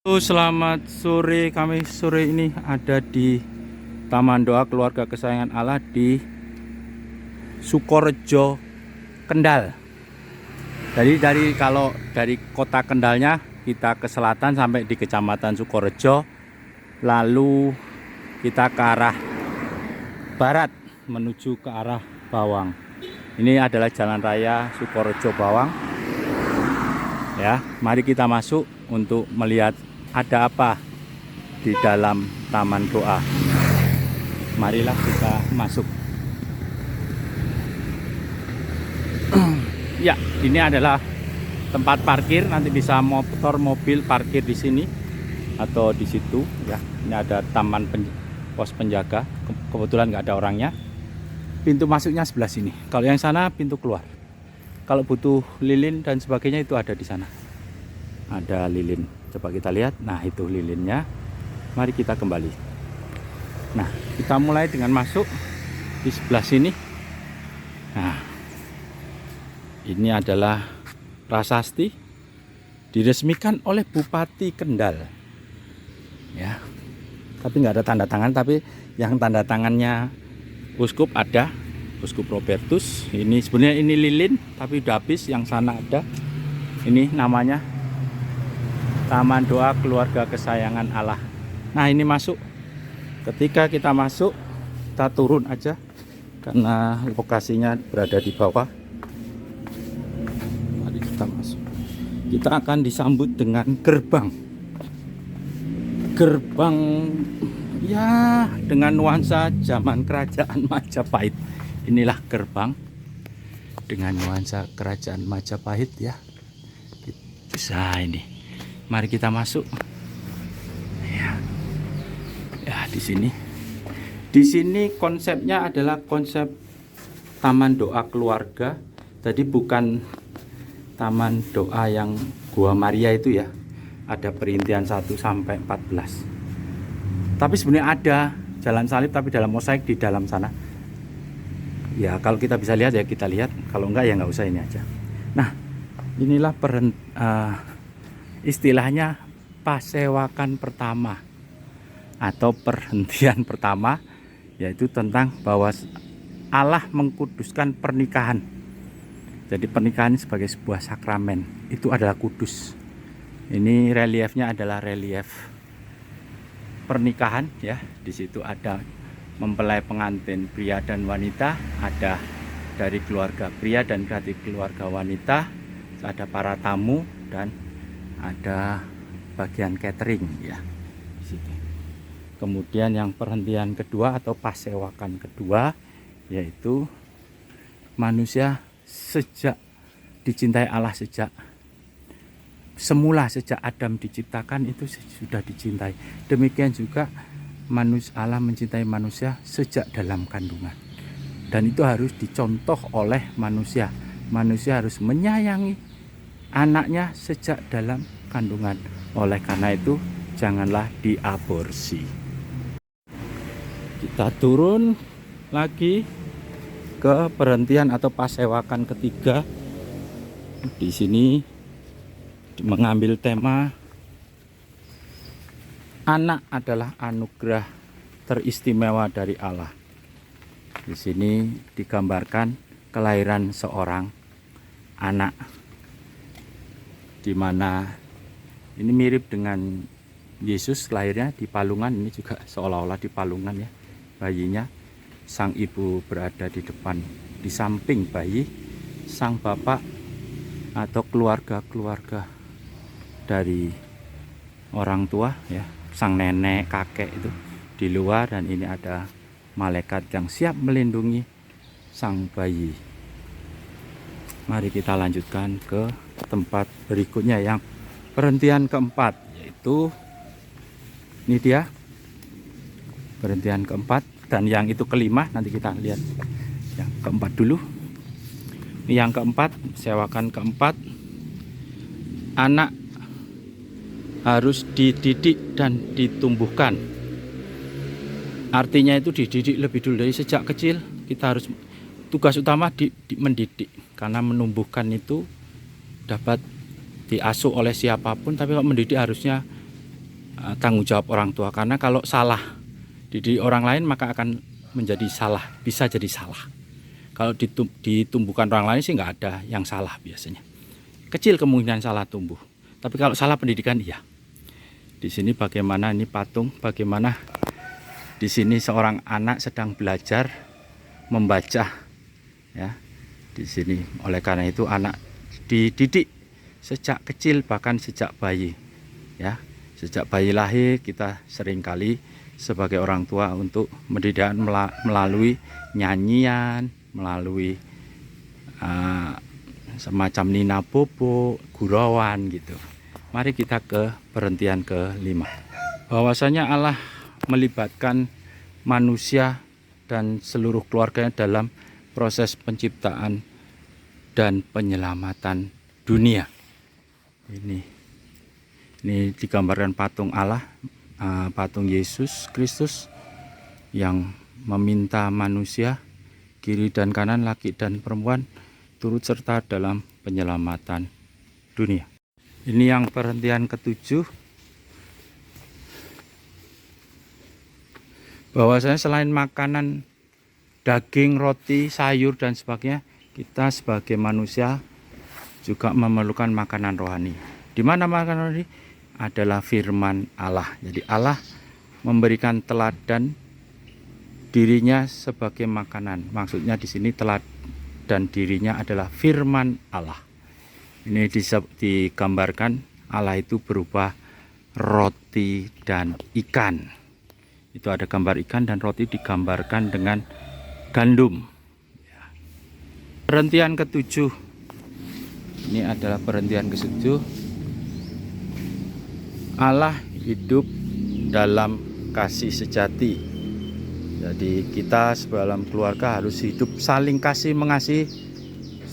Halo, selamat sore. Kami sore ini ada di Taman Doa Keluarga Kesayangan Allah di Sukorejo, Kendal. Jadi kalau dari kota Kendalnya kita ke selatan sampai di Kecamatan Sukorejo, lalu kita ke arah barat menuju ke arah Bawang. Ini adalah jalan raya Sukorejo Bawang. Ya, mari kita masuk untuk melihat ada apa di dalam Taman Doa. Marilah kita masuk. Ya, ini adalah tempat parkir. Nanti bisa motor, mobil parkir di sini atau di situ. Ya, ini ada pos penjaga. Kebetulan nggak ada orangnya. Pintu masuknya sebelah sini. Kalau yang sana pintu keluar. Kalau butuh lilin dan sebagainya itu ada di sana. Ada lilin. Coba kita lihat. Nah, itu lilinnya. Mari kita kembali. Nah, kita mulai dengan masuk di sebelah sini. Nah, ini adalah prasasti diresmikan oleh Bupati Kendal. Ya. Tapi nggak ada tanda tangan, tapi yang tanda tangannya Uskup ada. Uskup Robertus. Ini sebenarnya ini lilin, tapi udah habis. Yang sana ada. Ini namanya Taman Doa Keluarga Kesayangan Allah. Nah, ini masuk. Ketika kita masuk, kita turun aja karena lokasinya berada di bawah. Mari kita masuk. Kita akan disambut dengan gerbang. Gerbang ya dengan nuansa zaman kerajaan Majapahit. Inilah gerbang dengan nuansa kerajaan Majapahit ya. Bisa ini. Mari kita masuk. Ya, di sini. Di sini konsepnya adalah konsep Taman Doa Keluarga. Jadi bukan Taman Doa yang Gua Maria itu ya. Ada perintian 1 sampai 14. Tapi sebenarnya ada jalan salib tapi dalam mosaik di dalam sana. Ya, kalau kita bisa lihat ya kita lihat. Kalau enggak ya enggak usah, ini aja. Nah, inilah istilahnya pasewakan pertama atau perhentian pertama, yaitu tentang bahwa Allah mengkuduskan pernikahan. Jadi pernikahan sebagai sebuah sakramen itu adalah kudus. Ini reliefnya adalah relief pernikahan ya. Di situ ada mempelai pengantin pria dan wanita, ada dari keluarga pria dan dari keluarga wanita, ada para tamu dan ada bagian catering ya di situ. Kemudian yang perhentian kedua atau pasewakan kedua yaitu manusia sejak dicintai Allah sejak semula, sejak Adam diciptakan itu sudah dicintai. Demikian juga Allah mencintai manusia sejak dalam kandungan. Dan itu harus dicontoh oleh manusia. Manusia harus menyayangi anaknya sejak dalam kandungan. Oleh karena itu janganlah diaborsi. Kita turun lagi ke perhentian atau pasewakan ketiga. Di sini mengambil tema anak adalah anugerah teristimewa dari Allah. Di sini digambarkan kelahiran seorang anak, di mana ini mirip dengan Yesus lahirnya di palungan. Ini juga seolah-olah di palungan ya bayinya. Sang ibu berada di depan, di samping bayi. Sang bapak atau keluarga-keluarga dari orang tua ya, sang nenek, kakek itu di luar, dan ini ada malaikat yang siap melindungi sang bayi. Mari kita lanjutkan ke tempat berikutnya yang perhentian keempat, yaitu ini dia perhentian keempat, dan yang itu kelima. Nanti kita lihat yang keempat dulu. Ini yang keempat, sewakan keempat. Anak harus dididik dan ditumbuhkan. Artinya itu dididik lebih dulu, dari sejak kecil kita harus, tugas utama mendidik, karena menumbuhkan itu dapat diasuh oleh siapapun, tapi kalau mendidik harusnya tanggung jawab orang tua, karena kalau salah dididik orang lain maka akan menjadi salah, bisa jadi salah. Kalau ditumbuhkan orang lain sih nggak ada yang salah biasanya. Kecil kemungkinan salah tumbuh. Tapi kalau salah pendidikan iya. Di sini bagaimana ini patung, bagaimana di sini seorang anak sedang belajar membaca ya. Di sini oleh karena itu anak dididik sejak kecil, bahkan sejak bayi ya. Sejak bayi lahir kita seringkali sebagai orang tua untuk mendidik melalui nyanyian, melalui semacam Nina Bobo, gurauan gitu. Mari kita ke perhentian ke-5. Bahwasanya Allah melibatkan manusia dan seluruh keluarganya dalam proses penciptaan dan penyelamatan dunia. Ini digambarkan patung Allah, patung Yesus Kristus yang meminta manusia kiri dan kanan, laki dan perempuan turut serta dalam penyelamatan dunia. Ini yang perhentian ke-7. Bahwasanya selain makanan daging, roti, sayur dan sebagainya, kita sebagai manusia juga memerlukan makanan rohani. Di mana makanan rohani? Adalah firman Allah. Jadi Allah memberikan teladan dirinya sebagai makanan. Maksudnya di sini teladan dirinya adalah firman Allah. Ini digambarkan Allah itu berupa roti dan ikan. Itu ada gambar ikan dan roti digambarkan dengan gandum. Perhentian ke-7. Ini adalah perhentian ke-7. Allah hidup dalam kasih sejati. Jadi kita dalam keluarga harus hidup saling kasih mengasihi.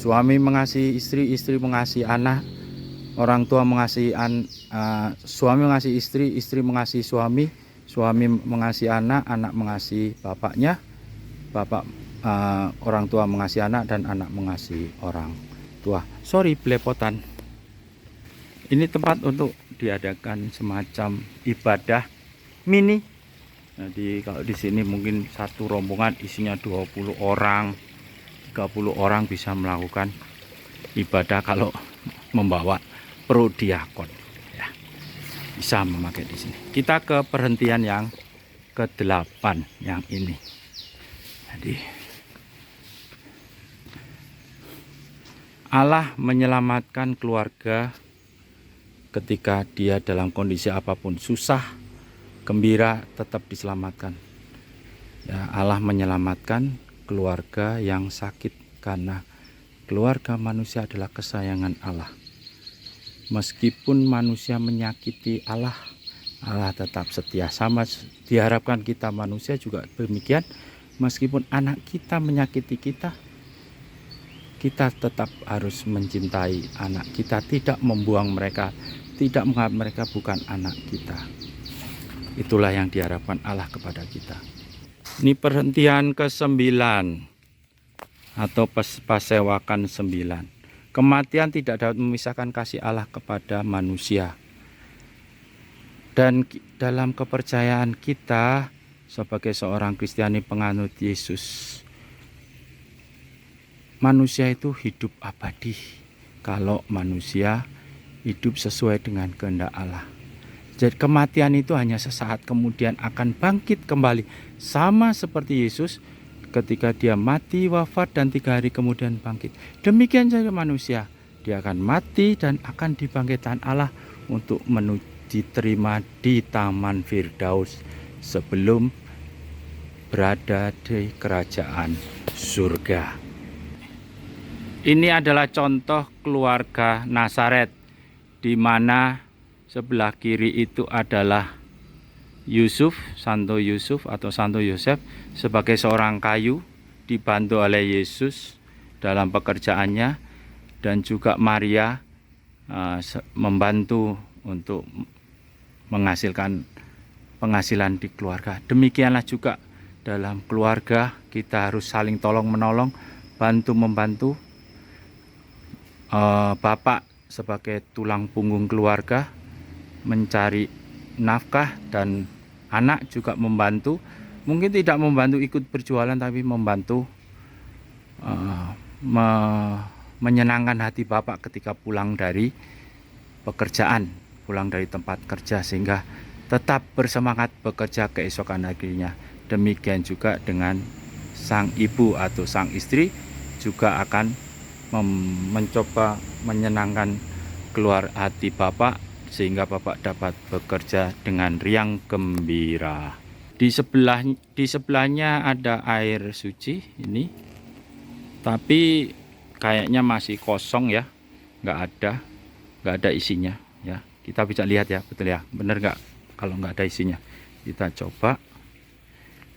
Suami mengasihi istri, istri mengasihi anak, orang tua mengasihi suami mengasihi istri, istri mengasihi suami, suami mengasihi anak, anak mengasihi bapaknya, orang tua mengasihi anak, dan anak mengasihi orang tua. Sorry belepotan. Ini tempat untuk diadakan semacam ibadah mini. Jadi kalau di sini mungkin satu rombongan isinya 20 orang, 30 orang bisa melakukan ibadah kalau membawa prodiakon ya. Bisa memakai di sini. Kita ke perhentian yang ke-8 yang ini. Jadi Allah menyelamatkan keluarga ketika dia dalam kondisi apapun, susah, gembira, tetap diselamatkan. Ya, Allah menyelamatkan keluarga yang sakit karena keluarga manusia adalah kesayangan Allah. Meskipun manusia menyakiti Allah, Allah tetap setia. Sama diharapkan kita manusia juga demikian. Meskipun anak kita menyakiti kita, kita tetap harus mencintai anak kita, tidak membuang mereka, tidak menganggap mereka bukan anak kita. Itulah yang diharapkan Allah kepada kita. Ini perhentian ke-9 atau pasewakan 9. Kematian tidak dapat memisahkan kasih Allah kepada manusia. Dan dalam kepercayaan kita sebagai seorang Kristiani penganut Yesus, manusia itu hidup abadi kalau manusia hidup sesuai dengan kehendak Allah. Jadi kematian itu hanya sesaat, kemudian akan bangkit kembali. Sama seperti Yesus ketika dia mati, wafat, dan 3 hari kemudian bangkit. Demikian saja manusia. Dia akan mati dan akan dibangkitkan Allah untuk diterima di Taman Firdaus sebelum berada di kerajaan surga. Ini adalah contoh keluarga Nazaret, di mana sebelah kiri itu adalah Yusuf, Santo Yusuf atau Santo Yosef sebagai seorang kayu, dibantu oleh Yesus dalam pekerjaannya, dan juga Maria membantu untuk menghasilkan penghasilan di keluarga. Demikianlah juga dalam keluarga kita harus saling tolong menolong, bantu membantu. Bapak sebagai tulang punggung keluarga mencari nafkah, dan anak juga membantu. Mungkin tidak membantu ikut berjualan, tapi membantu menyenangkan hati Bapak ketika pulang dari pekerjaan, pulang dari tempat kerja, sehingga tetap bersemangat bekerja keesokan harinya. Demikian juga dengan sang ibu atau sang istri juga akan mencoba menyenangkan keluar hati Bapak, sehingga Bapak dapat bekerja dengan riang gembira. Di sebelahnya ada air suci ini, tapi kayaknya masih kosong ya, nggak ada isinya ya. Kita bisa lihat ya, betul ya, bener nggak kalau nggak ada isinya. Kita coba,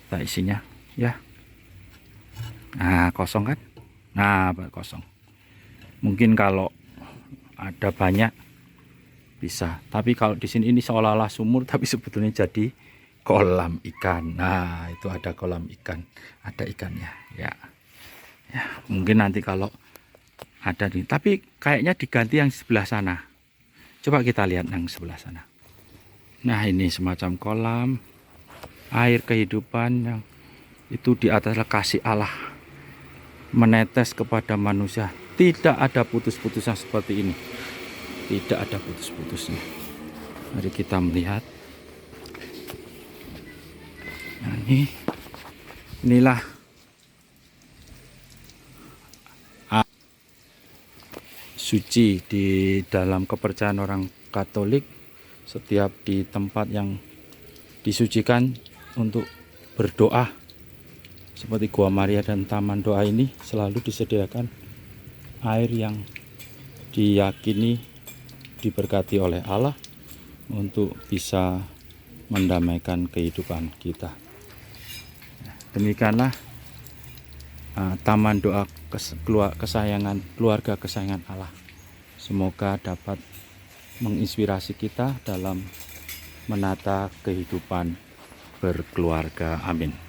kita isinya ya. Nah, kosong kan? Nah, kosong. Mungkin kalau ada banyak bisa, tapi kalau di sini ini seolah-olah sumur, tapi sebetulnya jadi kolam ikan. Nah, itu ada kolam ikan, ada ikannya ya. Ya, mungkin nanti kalau ada nih, tapi kayaknya diganti yang sebelah sana. Coba kita lihat yang sebelah sana. Nah, ini semacam kolam air kehidupan yang itu di atas kasih Allah menetes kepada manusia. Tidak ada putus-putusnya seperti ini. Tidak ada putus-putusnya. Mari kita melihat. Nah, inilah suci di dalam kepercayaan orang Katolik. Setiap di tempat yang disucikan untuk berdoa, seperti Gua Maria dan Taman Doa ini, selalu disediakan air yang diyakini diberkati oleh Allah untuk bisa mendamaikan kehidupan kita. Demikianlah Taman Doa keluarga kesayangan Allah. Semoga dapat menginspirasi kita dalam menata kehidupan berkeluarga. Amin.